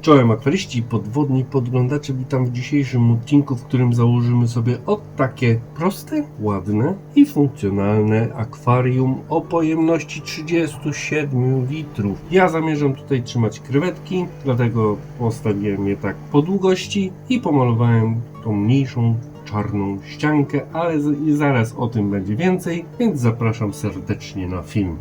Czołem akwaryści i podwodni podglądacze, witam w dzisiejszym odcinku, w którym założymy sobie takie proste, ładne i funkcjonalne akwarium o pojemności 37 litrów. Ja zamierzam tutaj trzymać krewetki, dlatego postawiłem je tak po długości i pomalowałem tą mniejszą czarną ściankę, ale zaraz o tym będzie więcej, więc zapraszam serdecznie na film.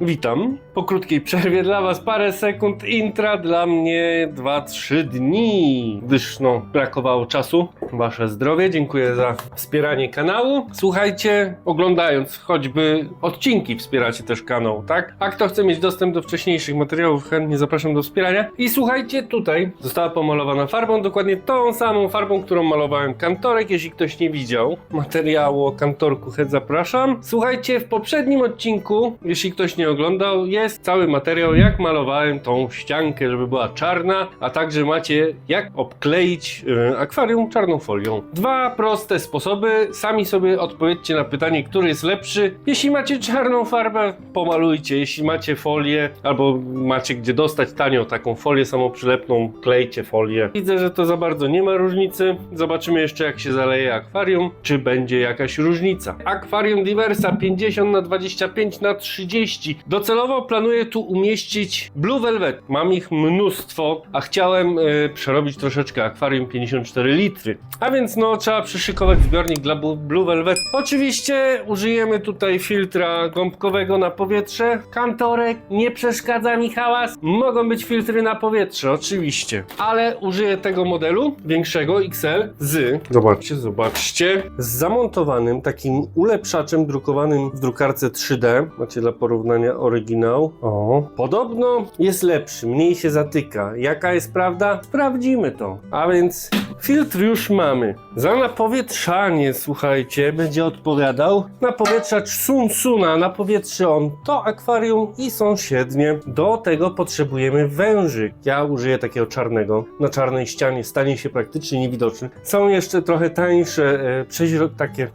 Witam. Po krótkiej przerwie dla Was parę sekund intra, dla mnie 2-3 dni, gdyż brakowało czasu. Wasze zdrowie, dziękuję za wspieranie kanału. Słuchajcie, oglądając choćby odcinki wspieracie też kanał, tak? A kto chce mieć dostęp do wcześniejszych materiałów, chętnie zapraszam do wspierania. I słuchajcie, tutaj została pomalowana farbą, dokładnie tą samą farbą, którą malowałem kantorek. Jeśli ktoś nie widział materiału o kantorku, chętnie zapraszam. Słuchajcie, w poprzednim odcinku, jeśli ktoś nie oglądał, jest cały materiał, jak malowałem tą ściankę, żeby była czarna, a także macie jak obkleić akwarium czarną folią. Dwa proste sposoby, sami sobie odpowiedzcie na pytanie, który jest lepszy. Jeśli macie czarną farbę, pomalujcie, jeśli macie folię, albo macie gdzie dostać tanio taką folię samoprzylepną, klejcie folię. Widzę, że to za bardzo nie ma różnicy. Zobaczymy jeszcze, jak się zaleje akwarium, czy będzie jakaś różnica. Akwarium Diversa 50×25×30. Docelowo planuję tu umieścić Blue Velvet. Mam ich mnóstwo, a chciałem przerobić troszeczkę akwarium 54 litry. A więc trzeba przyszykować zbiornik dla Blue Velvet. Oczywiście użyjemy tutaj filtra gąbkowego na powietrze. Kantorek, nie przeszkadza mi hałas. Mogą być filtry na powietrze, oczywiście. Ale użyję tego modelu większego XL zobaczcie, z zamontowanym takim ulepszaczem drukowanym w drukarce 3D. Macie dla porównania oryginał. Podobno jest lepszy, mniej się zatyka. Jaka jest prawda? Sprawdzimy to. A więc filtr już mamy. Za napowietrzanie, słuchajcie, będzie odpowiadał napowietrzacz Sunsuna. Napowietrzę on to akwarium i sąsiednie. Do tego potrzebujemy wężyk. Ja użyję takiego czarnego. Na czarnej ścianie stanie się praktycznie niewidoczny. Są jeszcze trochę tańsze, takie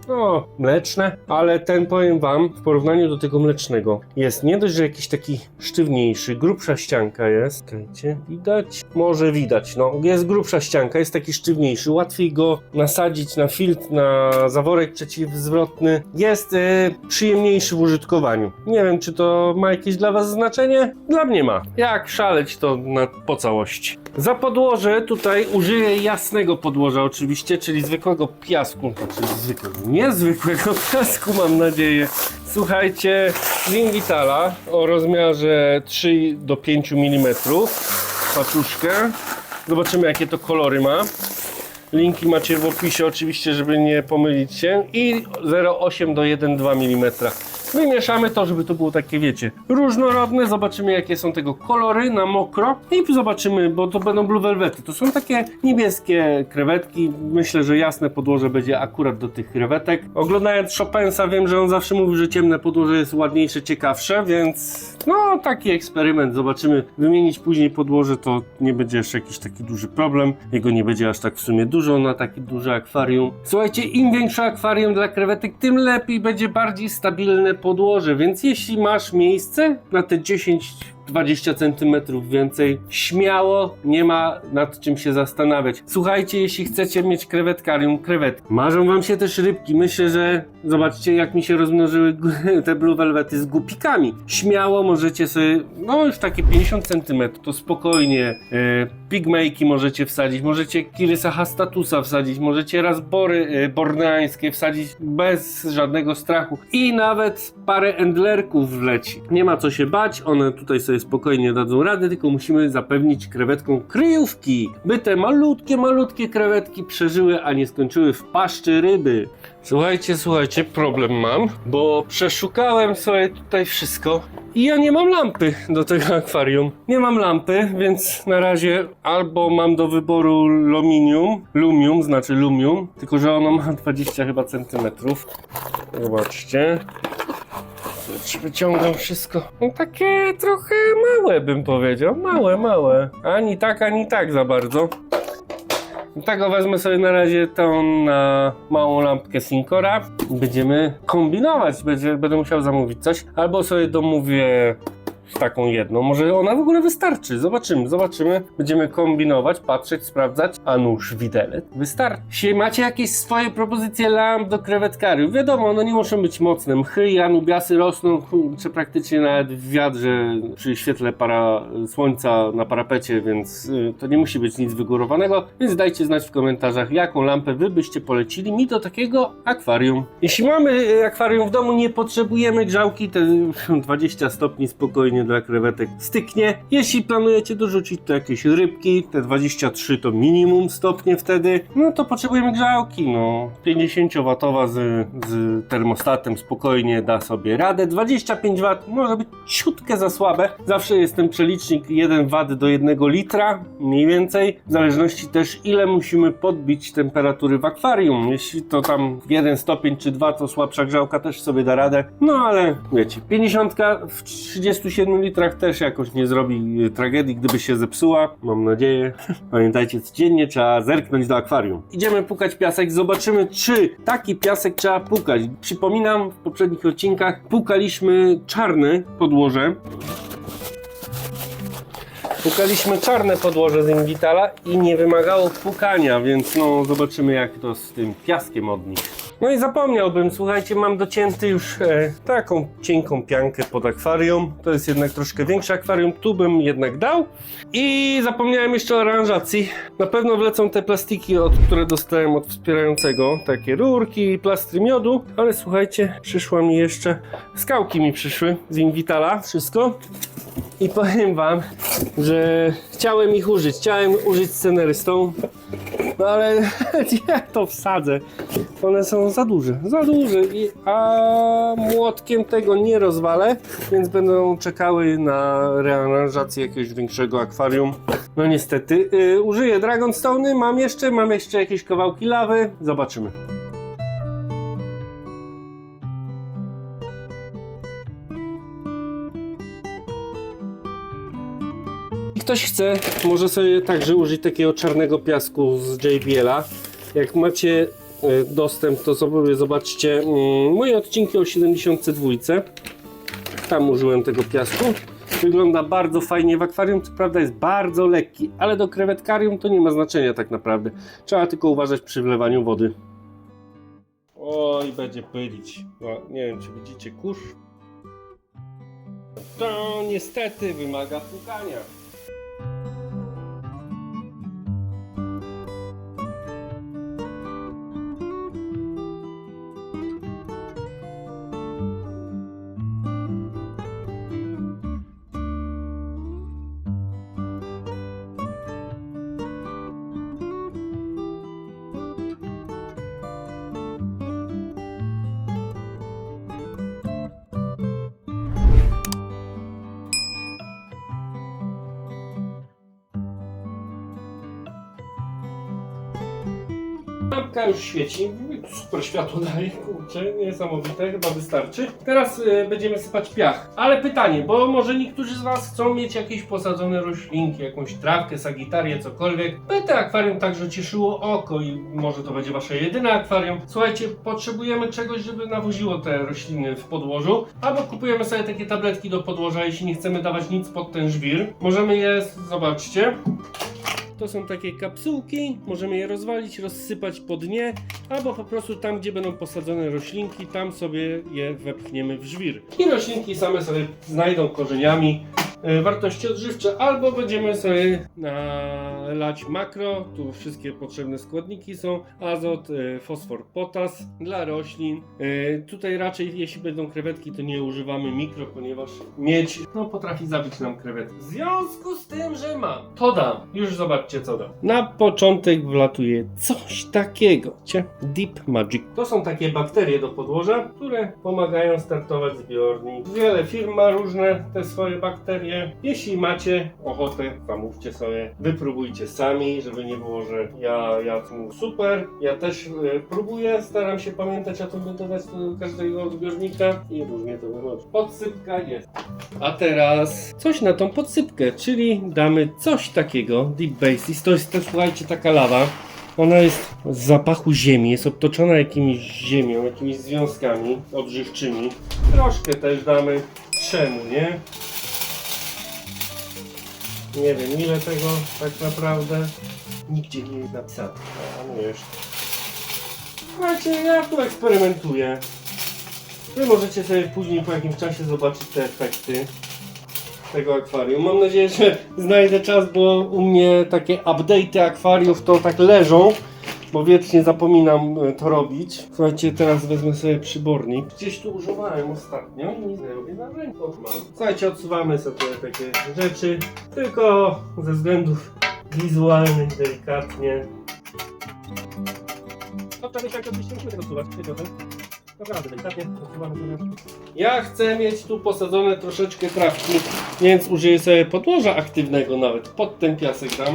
mleczne, ale ten, powiem wam, w porównaniu do tego mlecznego jest nie dość, że jakiś taki sztywniejszy, grubsza ścianka jest. Czekajcie, widać? Może widać, jest grubsza ścianka, jest taki sztywniejszy, łatwiej go nasadzić na filtr, na zaworek przeciwzwrotny, jest przyjemniejszy w użytkowaniu. Nie wiem, czy to ma jakieś dla Was znaczenie? Dla mnie ma. Jak szaleć, to po całości. Za podłoże tutaj użyję jasnego podłoża oczywiście, czyli zwykłego piasku, niezwykłego piasku, mam nadzieję. Słuchajcie, Wingitala o rozmiarze 3 do 5 mm, paczuszkę. Zobaczymy, jakie to kolory ma. Linki macie w opisie oczywiście, żeby nie pomylić się. I 0,8 do 1,2 mm. Wymieszamy to, żeby to było takie, wiecie, różnorodne. Zobaczymy, jakie są tego kolory na mokro. I zobaczymy, bo to będą Blue Velvety. To są takie niebieskie krewetki. Myślę, że jasne podłoże będzie akurat do tych krewetek. Oglądając Chopinsa, wiem, że on zawsze mówił, że ciemne podłoże jest ładniejsze, ciekawsze, więc taki eksperyment. Zobaczymy. Wymienić później podłoże, to nie będzie jeszcze jakiś taki duży problem. Jego nie będzie aż tak w sumie dużo na takie duże akwarium. Słuchajcie, im większe akwarium dla krewetek, tym lepiej, będzie bardziej stabilne podłoże, więc jeśli masz miejsce na te 10-20 cm więcej, śmiało, nie ma nad czym się zastanawiać. Słuchajcie, jeśli chcecie mieć krewetkarium, krewetki. Marzą wam się też rybki. Myślę, że zobaczcie, jak mi się rozmnożyły te Blue Velvety z gupikami. Śmiało możecie sobie, już takie 50 cm, to spokojnie pigmejki możecie wsadzić, możecie Kirysa hastatusa wsadzić, możecie razbory borneańskie wsadzić bez żadnego strachu i nawet parę endlerków wleci. Nie ma co się bać, one tutaj sobie spokojnie dadzą radę, tylko musimy zapewnić krewetkom kryjówki, by te malutkie krewetki przeżyły, a nie skończyły w paszczy ryby. Słuchajcie, problem mam, bo przeszukałem sobie tutaj wszystko i ja nie mam lampy do tego akwarium. Nie mam lampy, więc na razie albo mam do wyboru lumium, tylko że ono ma 20 chyba centymetrów. Zobaczcie. Wyciągam wszystko. Takie trochę małe, bym powiedział. Małe. Ani tak za bardzo. Tego wezmę sobie na razie tą na małą lampkę Syncora. Będziemy kombinować, będę musiał zamówić coś, albo sobie domówię z taką jedną, może ona w ogóle wystarczy, zobaczymy, będziemy kombinować, patrzeć, sprawdzać, a nuż widelec wystarczy. Jeśli macie jakieś swoje propozycje lamp do krewetkariów, wiadomo, one nie muszą być mocne, mchy i anubiasy rosną, czy praktycznie nawet w wiadrze przy świetle słońca na parapecie, więc to nie musi być nic wygórowanego, więc dajcie znać w komentarzach, jaką lampę wy byście polecili mi do takiego akwarium. Jeśli mamy akwarium w domu, nie potrzebujemy grzałki, te 20 stopni spokojnie dla krewetek styknie. Jeśli planujecie dorzucić tu jakieś rybki, te 23 to minimum stopnie wtedy, no to potrzebujemy grzałki, no 50W z termostatem spokojnie da sobie radę. 25W może być ciutkę za słabe, zawsze jest ten przelicznik 1W do 1 litra mniej więcej, w zależności też ile musimy podbić temperatury w akwarium. Jeśli to tam 1 stopień czy 2 to słabsza grzałka też sobie da radę, no ale wiecie, 50 w 37 litrach też jakoś nie zrobi tragedii, gdyby się zepsuła, mam nadzieję. Pamiętajcie, codziennie trzeba zerknąć do akwarium. Idziemy pukać piasek, zobaczymy, czy taki piasek trzeba pukać. Przypominam, w poprzednich odcinkach pukaliśmy czarne podłoże. Pukaliśmy czarne podłoże z Invitala i nie wymagało pukania, więc no zobaczymy, jak to z tym piaskiem od nich. No i zapomniałbym, słuchajcie, mam docięty już taką cienką piankę pod akwarium. To jest jednak troszkę większe akwarium, tu bym jednak dał. I zapomniałem jeszcze o aranżacji. Na pewno wlecą te plastiki, które dostałem od wspierającego. Takie rurki, plastry miodu. Ale słuchajcie, przyszła mi jeszcze, skałki mi przyszły z Invitala, wszystko. I powiem wam, że chciałem użyć scenarystą, no ale ja to wsadzę, one są za duże, a młotkiem tego nie rozwalę, więc będą czekały na rearanżację jakiegoś większego akwarium. No niestety, użyję Dragonstone'y, mam jeszcze jakieś kawałki lawy, zobaczymy. Ktoś chce, może sobie także użyć takiego czarnego piasku z JBL-a. Jak macie dostęp, to sobie zobaczcie moje odcinki o 72. Tam użyłem tego piasku. Wygląda bardzo fajnie w akwarium, co prawda jest bardzo lekki, ale do krewetkarium to nie ma znaczenia tak naprawdę. Trzeba tylko uważać przy wlewaniu wody. Oj, będzie pylić. No, nie wiem, czy widzicie kurz. To niestety wymaga pukania. Lampka już świeci, super światło daje, kurczę, niesamowite, chyba wystarczy. Teraz będziemy sypać piach. Ale pytanie, bo może niektórzy z was chcą mieć jakieś posadzone roślinki, jakąś trawkę, sagitarię, cokolwiek, by to akwarium także cieszyło oko i może to będzie wasze jedyne akwarium. Słuchajcie, potrzebujemy czegoś, żeby nawoziło te rośliny w podłożu, albo kupujemy sobie takie tabletki do podłoża, jeśli nie chcemy dawać nic pod ten żwir. Możemy je, zobaczcie. To są takie kapsułki, możemy je rozwalić, rozsypać po dnie, albo po prostu tam, gdzie będą posadzone roślinki, tam sobie je wepchniemy w żwir. I roślinki same sobie znajdą korzeniami wartości odżywcze, albo będziemy sobie nalać makro, tu wszystkie potrzebne składniki są, azot, fosfor, potas dla roślin. Tutaj raczej, jeśli będą krewetki, to nie używamy mikro, ponieważ miedź potrafi zabić nam krewetki. W związku z tym, że mam, to dam, już zobaczcie co dam. Na początek wlatuje coś takiego, Deep Magic. To są takie bakterie do podłoża, które pomagają startować zbiornik. Wiele firm ma różne te swoje bakterie. Jeśli macie ochotę, zamówcie sobie, wypróbujcie sami, żeby nie było, że ja tu super. Ja też próbuję, staram się pamiętać o tym, by dodać do każdego odbiornika i różnie to wychodzi. Podsypka jest. A teraz coś na tą podsypkę, czyli damy coś takiego, Deep Basis. To jest też, słuchajcie, taka lawa. Ona jest z zapachu ziemi, jest obtoczona jakimiś ziemią, jakimiś związkami odżywczymi. Troszkę też damy. Czemu nie? Nie wiem ile tego tak naprawdę. Nigdzie nie jest napisane. A no wiesz. Słuchajcie, ja tu eksperymentuję. Wy możecie sobie później po jakimś czasie zobaczyć te efekty tego akwarium. Mam nadzieję, że znajdę czas, bo u mnie takie update'y akwariów to tak leżą, bo wiecznie zapominam to robić. Słuchajcie, teraz wezmę sobie przybornik. Gdzieś tu używałem ostatnio i nie zrobię na ręku. Słuchajcie, odsuwamy sobie takie rzeczy, tylko ze względów wizualnych, delikatnie. Obczarny tak oczywiście musimy tego odsuwać. Naprawdę delikatnie odsuwamy sobie. Ja chcę mieć tu posadzone troszeczkę trawki, więc użyję sobie podłoża aktywnego nawet. Pod ten piasek dam.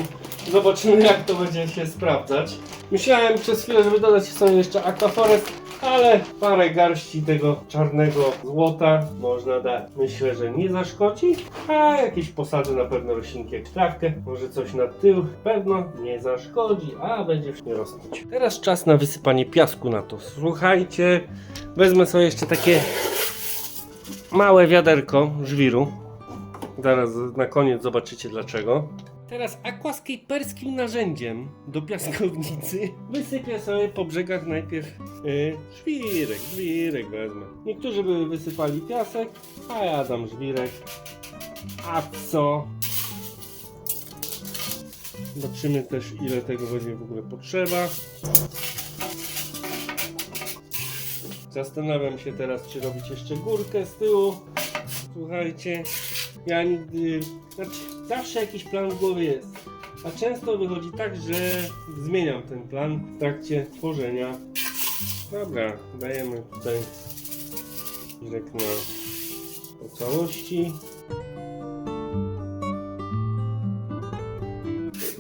Zobaczymy jak to będzie się sprawdzać. Myślałem przez chwilę, żeby dodać sobie jeszcze aquaforest, ale parę garści tego czarnego złota można dać. Myślę, że nie zaszkodzi, a jakieś posadzę na pewno roślinki jak trawkę, może coś na tył, pewno nie zaszkodzi, a będzie nie rosnąć. Teraz czas na wysypanie piasku na to. Słuchajcie, wezmę sobie jeszcze takie małe wiaderko żwiru. Zaraz na koniec zobaczycie dlaczego. Teraz aquascaperskim narzędziem do piaskownicy wysypię sobie po brzegach najpierw żwirek wezmę. Niektórzy by wysypali piasek, a ja dam żwirek. A co? Zobaczymy też ile tego będzie w ogóle potrzeba. Zastanawiam się teraz, czy robić jeszcze górkę z tyłu. Słuchajcie, ja nigdy... zawsze jakiś plan w głowie jest. A często wychodzi tak, że zmieniam ten plan w trakcie tworzenia. Dobra, dajemy tutaj żwirek po całości.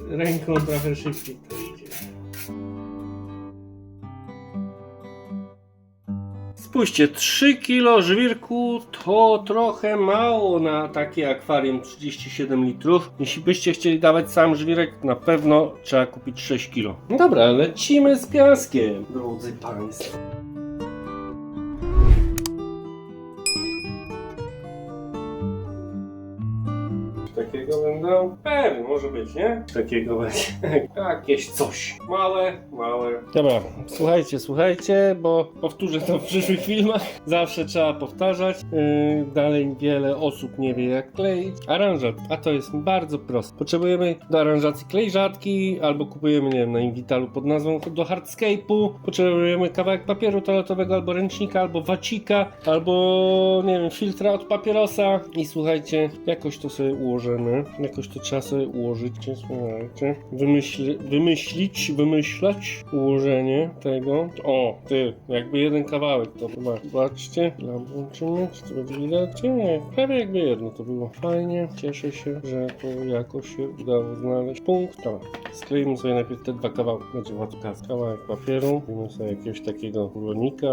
Ręką trochę szybciej to idzie. Spójrzcie, 3 kg żwirku to trochę mało na takie akwarium 37 litrów. Jeśli byście chcieli dawać sam żwirek, na pewno trzeba kupić 6 kg. No dobra, lecimy z piaskiem, drodzy państwo. Takiego bym dał? Pewnie, może być, nie? Takiego będzie. Jakieś coś. Małe. Dobra, słuchajcie, bo powtórzę to w przyszłych filmach. Zawsze trzeba powtarzać. Dalej wiele osób nie wie jak kleić. Aranżat, a to jest bardzo proste. Potrzebujemy do aranżacji klej rzadki, albo kupujemy, nie wiem, na Invitalu pod nazwą do hardscape'u. Potrzebujemy kawałek papieru toaletowego, albo ręcznika, albo wacika, albo, nie wiem, filtra od papierosa. I słuchajcie, jakoś to sobie ułożymy. Jakoś to trzeba sobie ułożyć, słuchajcie. Wymyślać ułożenie tego. O, jakby jeden kawałek to chyba. Zobaczcie, włączymy, czy to będzie widać? Nie, prawie jakby jedno to było. Fajnie, cieszę się, że to jakoś się udało znaleźć punkt. Dobra, skleimy sobie najpierw te dwa kawałki. Będzie łatwa. Kawałek papieru, robimy sobie jakiegoś takiego rulonika.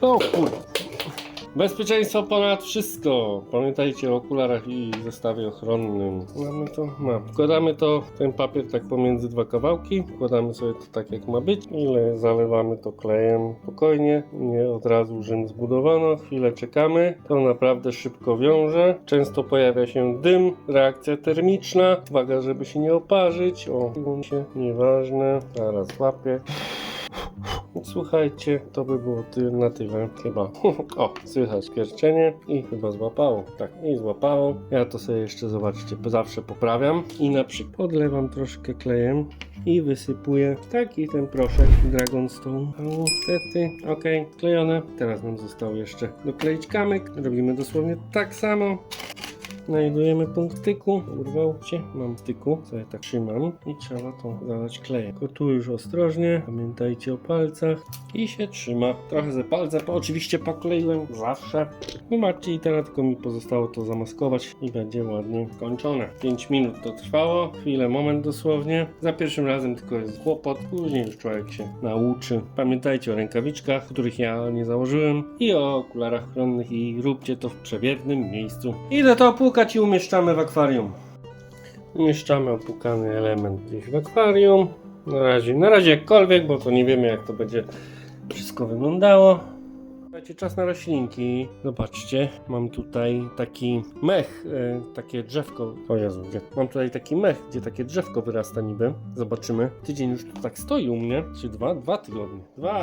O kurde. Bezpieczeństwo ponad wszystko. Pamiętajcie o okularach i zestawie ochronnym. Mamy to? Wkładamy ten papier tak pomiędzy dwa kawałki. Wkładamy sobie to tak jak ma być. Ile zalewamy to klejem spokojnie. Nie od razu Rzym zbudowano. Chwilę czekamy. To naprawdę szybko wiąże. Często pojawia się dym, reakcja termiczna. Uwaga, żeby się nie oparzyć. O, nieważne. Zaraz łapię. Słuchajcie, to by było na tyle chyba. O, słychać pierczenie i chyba złapało. Tak, i złapało. Ja to sobie jeszcze, zobaczcie, zawsze poprawiam. I na przykład podlewam troszkę klejem i wysypuję taki ten proszek Dragonstone. Niestety, ok, klejone. Teraz nam zostało jeszcze dokleić kamyk. Robimy dosłownie tak samo. Znajdujemy punkt styku, urwał się, mam styku, sobie tak trzymam i trzeba to zalać klejem. Tylko tu już ostrożnie, pamiętajcie o palcach i się trzyma. Trochę ze palca, oczywiście pokleiłem, zawsze. Zobaczcie i teraz tylko mi pozostało to zamaskować i będzie ładnie kończone. 5 minut to trwało, chwilę, moment dosłownie. Za pierwszym razem tylko jest kłopot, później już człowiek się nauczy. Pamiętajcie o rękawiczkach, których ja nie założyłem i o okularach chronnych i róbcie to w przewiewnym miejscu. Idę to opłukać i umieszczamy w akwarium. Umieszczamy opłukany element gdzieś w akwarium. Na razie jakkolwiek, bo to nie wiemy, jak to będzie wszystko wyglądało. Słuchajcie, czas na roślinki. Zobaczcie, mam tutaj taki mech, takie drzewko. O Jezu, gdzie? Mam tutaj taki mech, gdzie takie drzewko wyrasta niby. Zobaczymy. Tydzień już tu tak stoi u mnie. Czy dwa tygodnie?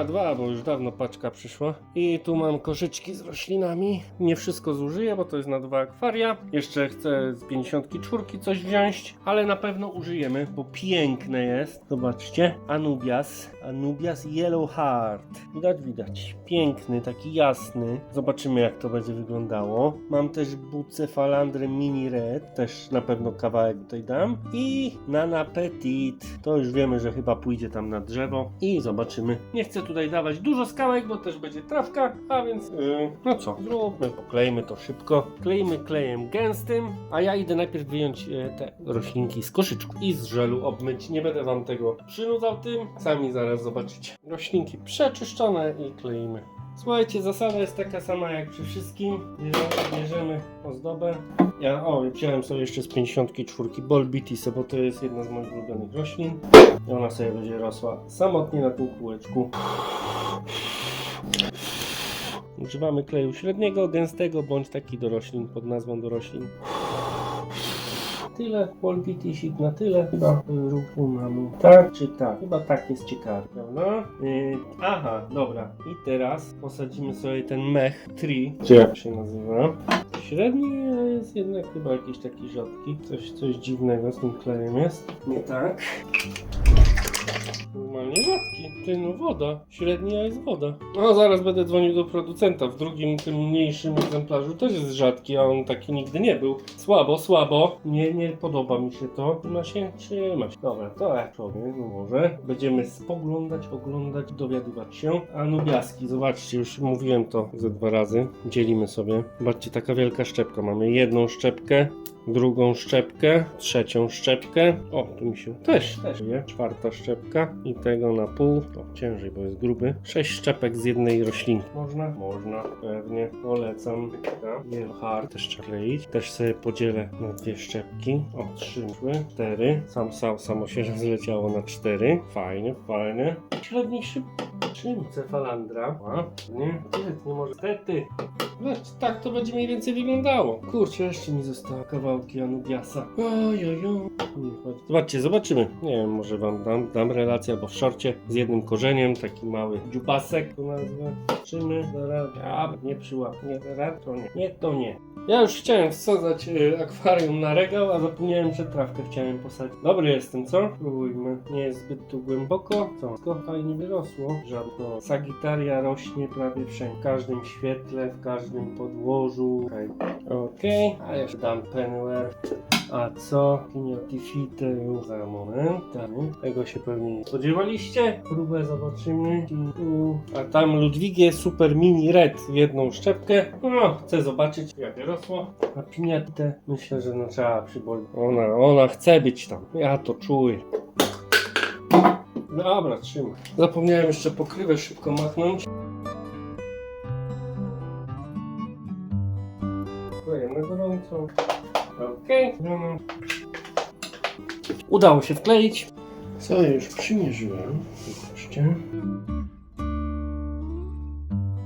Dwa, bo już dawno paczka przyszła. I tu mam koszyczki z roślinami. Nie wszystko zużyję, bo to jest na 2 akwaria. Jeszcze chcę z 54 coś wziąć, ale na pewno użyjemy, bo piękne jest. Zobaczcie. Anubias Yellow Heart. Widać. Piękny, taki jasny. Zobaczymy, jak to będzie wyglądało. Mam też Bucephalandrę Mini Red. Też na pewno kawałek tutaj dam. I Nana Petit. To już wiemy, że chyba pójdzie tam na drzewo. I zobaczymy. Nie chcę tutaj dawać dużo skałek, bo też będzie trawka. A więc, no co? Zróbmy, poklejmy to szybko. Klejmy klejem gęstym. A ja idę najpierw wyjąć te roślinki z koszyczku i z żelu obmyć. Nie będę wam tego przynudzał tym. Sami zaraz zobaczycie. Roślinki przeczyszczone i kleimy. Słuchajcie, zasada jest taka sama jak przy wszystkim. Bierzemy ozdobę. Ja wziąłem sobie jeszcze z 54 Bolbitis, bo to jest jedna z moich ulubionych roślin. I ona sobie będzie rosła samotnie na tym kółeczku. Używamy kleju średniego, gęstego, bądź taki do roślin, pod nazwą do roślin. Tyle, Bolbitisik na tyle. Chyba mamy tak czy tak? Chyba tak jest ciekawe, prawda? Aha, dobra. I teraz posadzimy sobie ten mech tree. Czy jak się nazywa? Średni, ale jest jednak chyba jakiś taki rzadki. Coś dziwnego z tym klejem jest. Nie tak. Normalnie rzadki. Ty, no woda. Średnia jest woda. No zaraz będę dzwonił do producenta. W drugim, tym mniejszym egzemplarzu też jest rzadki, a on taki nigdy nie był. Słabo. Nie podoba mi się to. Ma się trzymać. Dobra, to jak człowiek, no może. Będziemy oglądać, dowiadywać się. Anubiaski, zobaczcie, już mówiłem to ze 2 razy. Dzielimy sobie. Zobaczcie, taka wielka szczepka. Mamy jedną szczepkę, drugą szczepkę, trzecią szczepkę. O, tu mi się też je. 4. szczepka i tego na pół. O, ciężej, bo jest gruby. 6 szczepek z jednej roślinki. Można, pewnie. Polecam. Yellow Heart też trzeba kleić. Też sobie podzielę na 2 szczepki. O, 3, 4. Samo się zleciało na 4. Fajnie. Średni Bucephalandra. Nie może. Tety. Tak to będzie mniej więcej wyglądało. Kurczę, jeszcze mi zostały kawałki Anubiasa. Ojojo. Zobaczymy. Nie wiem, może wam dam relację albo w szorcie z jednym korzeniem, taki mały dziubasek to nazwę. Zobaczymy. Nie przyłapnie. To nie. Ja już chciałem wsadzać akwarium na regał, a zapomniałem, że trawkę chciałem posadzić. Dobry jestem, co? Spróbujmy. Nie jest zbyt tu głęboko. Co? Wszystko fajnie wyrosło. Żadno. Sagittaria rośnie prawie wszędzie. W każdym świetle, w każdym podłożu. Okej. A jeszcze dam Penware. A co? Piniotifite już za moment. Tego się pewnie nie spodziewaliście. Próbę zobaczymy. A tam Ludwigie Super Mini Red w jedną szczepkę. No, chcę zobaczyć, jak rosło. A piniatite myślę, że no trzeba przybolić. Ona chce być tam. Ja to czuję. Dobra, trzymaj. Zapomniałem jeszcze pokrywę szybko machnąć. Klejemy gorąco. Okej. Udało się wkleić. Co już przymierzyłem. Zobaczcie.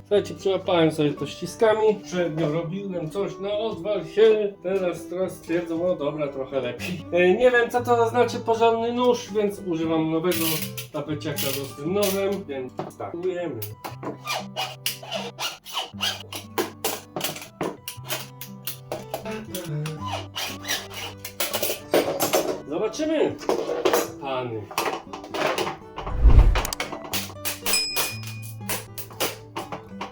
Słuchajcie, przyłapałem sobie to ściskami. Przednio robiłem coś, no odwal się. Teraz stwierdzą, no dobra, trochę lepiej. Nie wiem, co to znaczy porządny nóż, więc używam nowego tapeciaka z ostrym nożem. Więc startujemy. Zobaczymy, pany.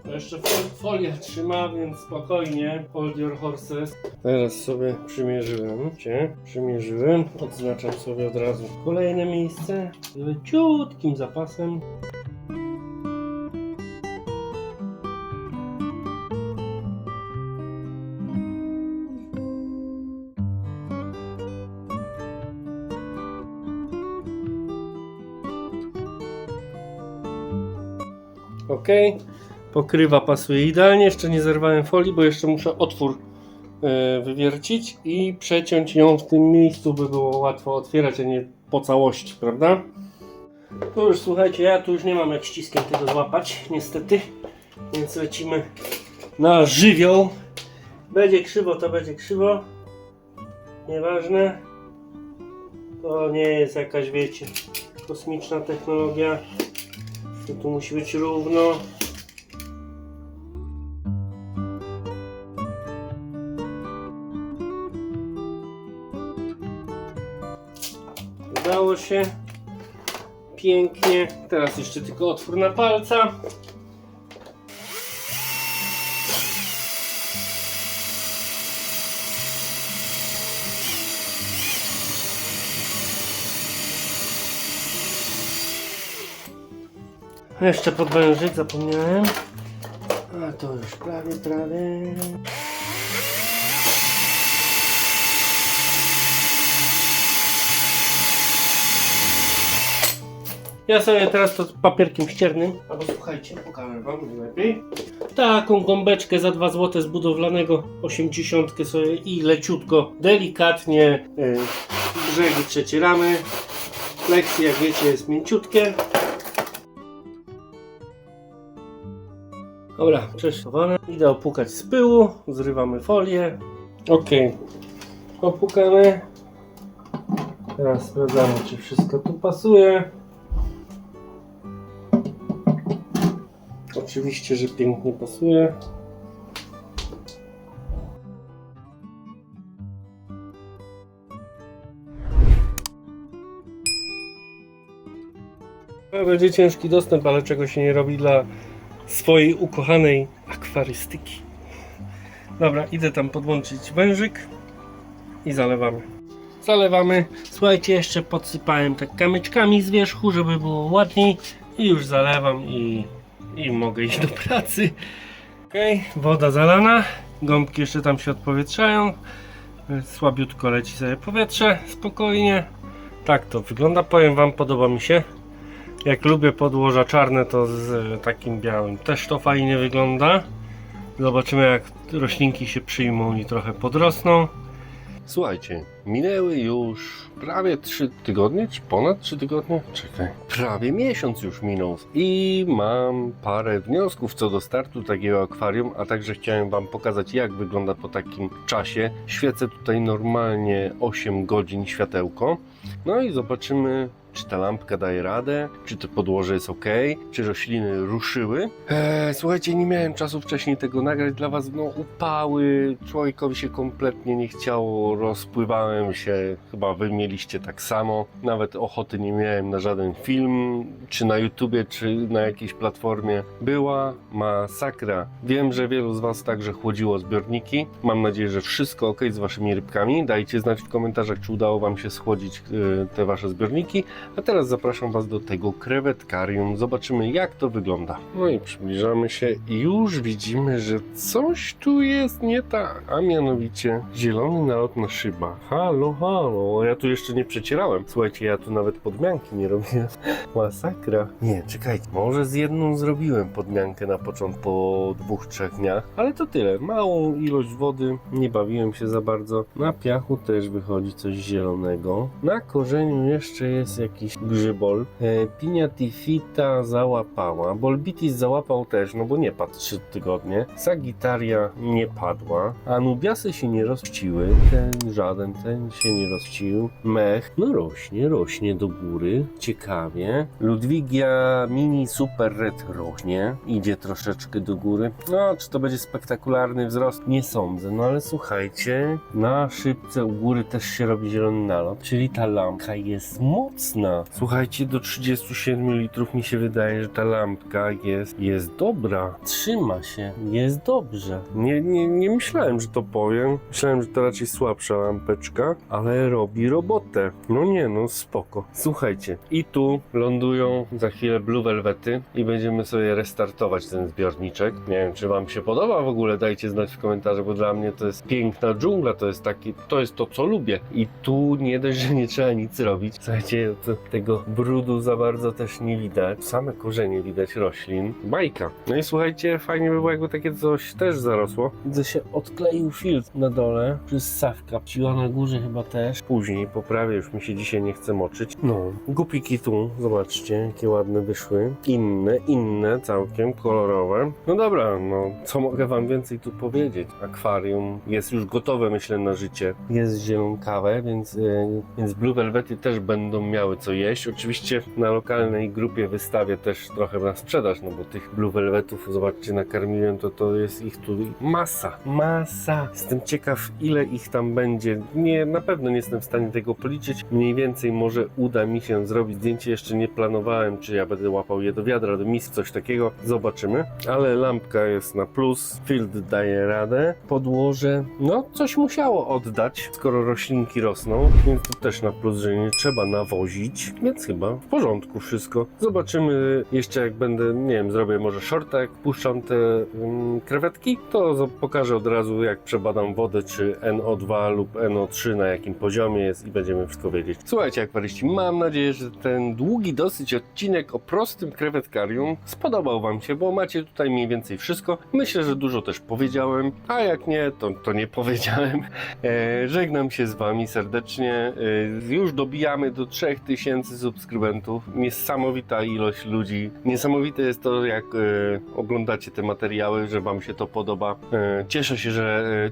Jeszcze folia trzyma, więc spokojnie. Hold your horses. Teraz sobie przymierzyłem. Odznaczam sobie od razu kolejne miejsce. Leciutkim zapasem. Ok, pokrywa pasuje idealnie, jeszcze nie zerwałem folii, bo jeszcze muszę otwór wywiercić i przeciąć ją w tym miejscu, by było łatwo otwierać, a nie po całości, prawda? To już słuchajcie, ja tu już nie mam jak ściskiem tego złapać, niestety. Więc lecimy na żywioł. Będzie krzywo, to będzie krzywo. Nieważne. To nie jest jakaś, wiecie, kosmiczna technologia. To tu musi być równo. Udało się. Pięknie. Teraz jeszcze tylko otwór na palca. Jeszcze podwężyk, zapomniałem. A to już prawie. Ja sobie teraz to papierkiem ściernym, albo słuchajcie, pokażę wam najlepiej. Taką gąbeczkę za 2 zł z budowlanego 80 sobie i leciutko, delikatnie brzegi przecieramy. Plexi, jak wiecie, jest mięciutkie. Dobra, przestosowane. Idę opłukać z pyłu, zrywamy folię. Ok, opłukamy. Teraz sprawdzamy, czy wszystko tu pasuje. Oczywiście, że pięknie pasuje. Będzie ciężki dostęp, ale czego się nie robi dla swojej ukochanej akwarystyki. Dobra, idę tam podłączyć wężyk i zalewamy. Słuchajcie, jeszcze podsypałem tak kamyczkami z wierzchu, żeby było ładniej i już zalewam i mogę iść do pracy. Ok, woda zalana, gąbki jeszcze tam się odpowietrzają, słabiutko leci sobie powietrze, spokojnie. Tak to wygląda, powiem wam, podoba mi się. Jak lubię podłoża czarne, to z takim białym też to fajnie wygląda. Zobaczymy, jak roślinki się przyjmą i trochę podrosną. Słuchajcie, minęły już prawie 3 tygodnie, czy ponad 3 tygodnie? Czekaj, prawie miesiąc już minął i mam parę wniosków co do startu takiego akwarium, a także chciałem wam pokazać, jak wygląda po takim czasie. Świecę tutaj normalnie 8 godzin światełko, no i zobaczymy, czy ta lampka daje radę, czy to podłoże jest ok, czy rośliny ruszyły. Słuchajcie, nie miałem czasu wcześniej tego nagrać dla was, no upały, człowiekowi się kompletnie nie chciało, rozpływałem się, chyba wy mieliście tak samo, nawet ochoty nie miałem na żaden film, czy na YouTubie, czy na jakiejś platformie. Była masakra. Wiem, że wielu z was także chłodziło zbiorniki, mam nadzieję, że wszystko ok z waszymi rybkami. Dajcie znać w komentarzach, czy udało wam się schłodzić te wasze zbiorniki. A teraz zapraszam was do tego krewetkarium. Zobaczymy, jak to wygląda. No i przybliżamy się i już widzimy, że coś tu jest nie tak. A mianowicie zielony nalotna szyba. Halo, ja tu jeszcze nie przecierałem. Słuchajcie, ja tu nawet podmianki nie robiłem. Masakra. Nie, czekajcie. Może z jedną zrobiłem podmiankę na początku po 2-3 dniach. Ale to tyle. Małą ilość wody. Nie bawiłem się za bardzo. Na piachu też wychodzi coś zielonego. Na korzeniu jeszcze jest jakiś grzybol. Piniatifita załapała. Bolbitis załapał też, no bo nie padł 3 tygodnie. Sagittaria nie padła. Anubiasy się nie rozciły. Ten się nie rozcił. Mech, no rośnie do góry. Ciekawie. Ludwigia mini super red rośnie. Idzie troszeczkę do góry. No, czy to będzie spektakularny wzrost? Nie sądzę. No ale słuchajcie, na szybce u góry też się robi zielony nalot, czyli ta lampka jest mocna. Słuchajcie, do 37 litrów mi się wydaje, że ta lampka jest dobra. Trzyma się. Jest dobrze. Nie myślałem, że to powiem. Myślałem, że to raczej słabsza lampeczka, ale robi robotę. No spoko. Słuchajcie, i tu lądują za chwilę Blue Velvety i będziemy sobie restartować ten zbiorniczek. Nie wiem, czy wam się podoba w ogóle, dajcie znać w komentarzu, bo dla mnie to jest piękna dżungla, to jest to, co lubię. I tu nie dość, że nie trzeba nic robić. Słuchajcie, to tego brudu za bardzo też nie widać. Same korzenie widać roślin. Bajka. No i słuchajcie, fajnie by było, jakby takie coś też zarosło. Widzę, się odkleił filtr na dole przez Sawka. Siła na górze chyba też. Później poprawię, już mi się dzisiaj nie chce moczyć. No, gupiki tu, zobaczcie, jakie ładne wyszły. Inne, całkiem kolorowe. No dobra, no co mogę wam więcej tu powiedzieć? Akwarium jest już gotowe, myślę, na życie. Jest zielonkawe, więc Blue Velvety też będą miały co jeść. Oczywiście na lokalnej grupie wystawię też trochę na sprzedaż, no bo tych Blue Velvetów, zobaczcie, nakarmiłem, to jest ich tu masa. Jestem ciekaw, ile ich tam będzie. Na pewno nie jestem w stanie tego policzyć. Mniej więcej może uda mi się zrobić zdjęcie. Jeszcze nie planowałem, czy ja będę łapał je do wiadra, do miski, coś takiego. Zobaczymy. Ale lampka jest na plus. Field daje radę. Podłoże, no coś musiało oddać, skoro roślinki rosną. Więc to też na plus, że nie trzeba nawozić. Więc chyba w porządku wszystko. Zobaczymy jeszcze, jak będę, nie wiem, zrobię może shorta, jak puszczam te krewetki, to pokażę od razu, jak przebadam wodę, czy NO2 lub NO3 na jakim poziomie jest i będziemy wszystko wiedzieć. Słuchajcie, akwaryści, mam nadzieję, że ten długi dosyć odcinek o prostym krewetkarium spodobał wam się, bo macie tutaj mniej więcej wszystko. Myślę, że dużo też powiedziałem, a jak nie, to nie powiedziałem. Żegnam się z wami serdecznie. Już dobijamy do 3000 subskrybentów. Niesamowita ilość ludzi. Niesamowite jest to, jak oglądacie te materiały, że wam się to podoba.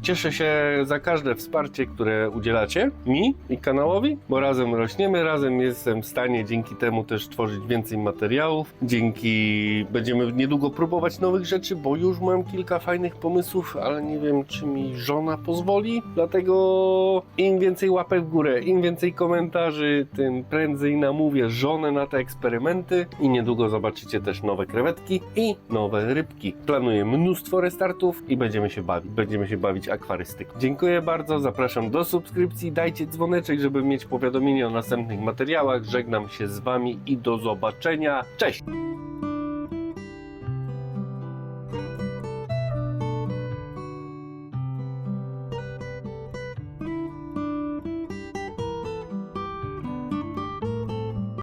Cieszę się za każde wsparcie, które udzielacie mi i kanałowi, bo razem rośniemy, razem jestem w stanie dzięki temu też tworzyć więcej materiałów. Będziemy niedługo próbować nowych rzeczy, bo już mam kilka fajnych pomysłów, ale nie wiem, czy mi żona pozwoli. Dlatego im więcej łapek w górę, im więcej komentarzy, tym prędzej namówię żonę na te eksperymenty i niedługo zobaczycie też nowe krewetki i nowe rybki. Planuję mnóstwo restartów i będziemy się bawić akwarystyką. Dziękuję bardzo, zapraszam do subskrypcji, dajcie dzwoneczek, żeby mieć powiadomienie o następnych materiałach. Żegnam się z wami i do zobaczenia. Cześć!